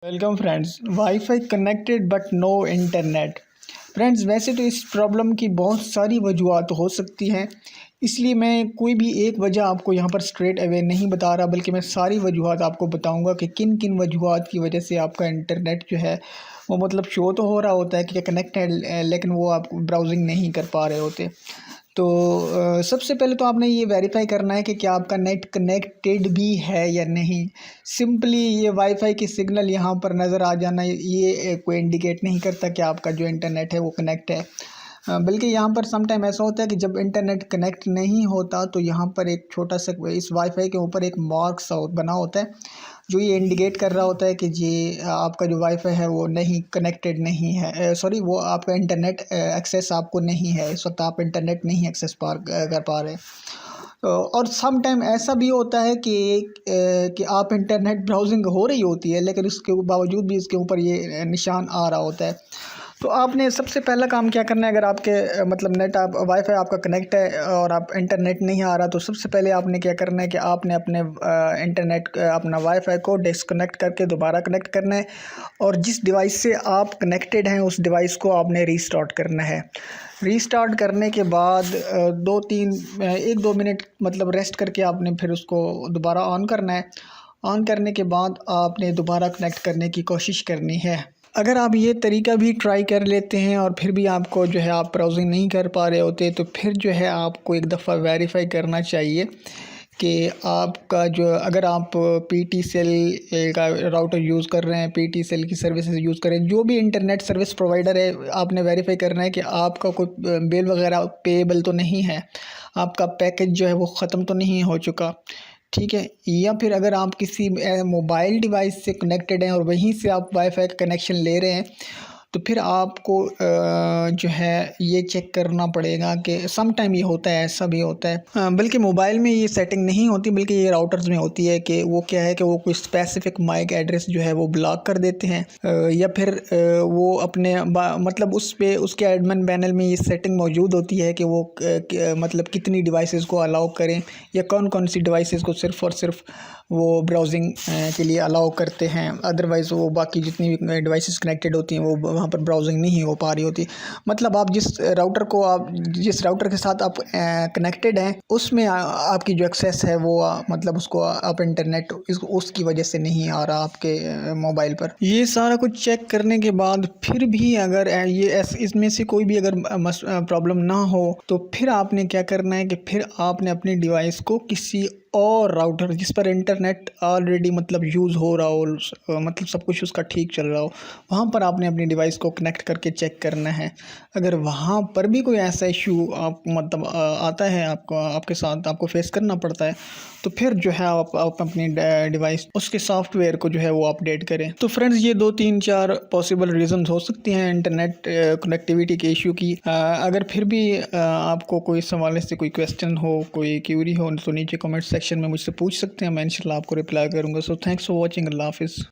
Welcome friends. Wifi connected but no internet. Friends, वैसे तो इस प्रॉब्लम की बहुत सारी वजूहत हो सकती हैं, इसलिए मैं कोई भी एक वजह आपको यहाँ पर स्ट्रेट अवे नहीं बता रहा, बल्कि मैं सारी वजूहत आपको बताऊंगा कि किन किन वजूहत की वजह से आपका इंटरनेट जो है वो मतलब शो तो हो रहा होता है कि कनेक्ट है, लेकिन वो आप ब्राउजिंग नहीं कर पा रहे होते। तो सबसे पहले तो आपने ये वेरीफाई करना है कि क्या आपका नेट कनेक्टेड भी है या नहीं। सिंपली ये वाईफाई की सिग्नल यहाँ पर नज़र आ जाना ये कोई इंडिकेट नहीं करता कि आपका जो इंटरनेट है वो कनेक्ट है। बल्कि यहाँ पर सम टाइम ऐसा होता है कि जब इंटरनेट कनेक्ट नहीं होता तो यहाँ पर एक छोटा सा इस वाईफाई के ऊपर एक मार्क सा बना होता है, जो ये इंडिकेट कर रहा होता है कि जी आपका जो वाईफाई है वो नहीं कनेक्टेड नहीं है, सॉरी वो आपका इंटरनेट एक्सेस आपको नहीं है, इस वक्त आप इंटरनेट नहीं एक्सेस कर पा रहे। और सम टाइम ऐसा भी होता है कि आप इंटरनेट ब्राउजिंग हो रही होती है, लेकिन उसके बावजूद भी इसके ऊपर ये निशान आ रहा होता है। तो आपने सबसे पहला काम क्या करना है, अगर आपके मतलब नेट आप वाईफाई आपका कनेक्ट है और आप इंटरनेट नहीं आ रहा, तो सबसे पहले आपने क्या करना है कि आपने अपने इंटरनेट अपना वाईफाई को डिस्कनेक्ट करके दोबारा कनेक्ट करना है, और जिस डिवाइस से आप कनेक्टेड हैं उस डिवाइस को आपने रीस्टार्ट करना है। रीस्टार्ट करने के बाद 1-2 मिनट मतलब रेस्ट करके आपने फिर उसको दोबारा ऑन करना है। ऑन करने के बाद आपने दोबारा कनेक्ट करने की कोशिश करनी है। अगर आप ये तरीका भी ट्राई कर लेते हैं और फिर भी आपको जो है आप ब्राउजिंग नहीं कर पा रहे होते, तो फिर जो है आपको एक दफ़ा वेरीफाई करना चाहिए कि आपका जो अगर आप पीटी सेल का राउटर यूज़ कर रहे हैं, पीटी सेल की सर्विसेज यूज़ कर रहे हैं, जो भी इंटरनेट सर्विस प्रोवाइडर है, आपने वेरीफाई करना है कि आपका कोई बिल वगैरह पेएबल तो नहीं है, आपका पैकेज जो है वो ख़त्म तो नहीं हो चुका, ठीक है। या फिर अगर आप किसी मोबाइल डिवाइस से कनेक्टेड हैं और वहीं से आप वाईफाई का कनेक्शन ले रहे हैं, तो फिर आपको जो है ये चेक करना पड़ेगा कि सम टाइम ये होता है, ऐसा भी होता है, बल्कि मोबाइल में ये सेटिंग नहीं होती, बल्कि ये राउटर्स में होती है कि वो क्या है कि वो कोई स्पेसिफिक माइक एड्रेस जो है वो ब्लॉक कर देते हैं, या फिर वो अपने मतलब उस पे उसके एडमिन पैनल में ये सेटिंग मौजूद होती है कि वो मतलब कितनी डिवाइसेस को अलाउ करें या कौन कौन सी डिवाइसेस को सिर्फ़ और सिर्फ वो ब्राउजिंग के लिए अलाउ करते हैं, अदरवाइज़ वो बाकी जितनी भी डिवाइसेस कनेक्टेड होती हैं वो वहाँ पर ब्राउजिंग नहीं हो पा रही होती। मतलब आप जिस राउटर के साथ आप कनेक्टेड हैं उसमें आपकी जो एक्सेस है वो मतलब उसको आप इंटरनेट उसकी वजह से नहीं आ रहा आपके मोबाइल पर। ये सारा कुछ चेक करने के बाद फिर भी अगर ये इसमें से कोई भी अगर प्रॉब्लम ना हो, तो फिर आपने क्या करना है कि फिर आपने अपनी डिवाइस को किसी और राउटर जिस पर इंटरनेट ऑलरेडी मतलब यूज़ हो रहा हो, मतलब सब कुछ उसका ठीक चल रहा हो, वहाँ पर आपने अपनी डिवाइस को कनेक्ट करके चेक करना है। अगर वहाँ पर भी कोई ऐसा इशू आप मतलब आता है आपको, आपके साथ आपको फेस करना पड़ता है, तो फिर जो है आप अपनी डिवाइस उसके सॉफ्टवेयर को जो है वो अपडेट करें। तो फ्रेंड्स, ये 2-3-4 पॉसिबल रीजंस हो सकती हैं इंटरनेट कनेक्टिविटी के इशू की। अगर फिर भी आपको कोई सवाल से कोई क्वेश्चन हो, कोई क्यूरी हो, तो नीचे कमेंट सेक्शन में मुझसे पूछ सकते हैं, मैं इंशाल्लाह आपको रिप्लाई करूँगा। So thanks for watching. अल्लाह हाफिज़।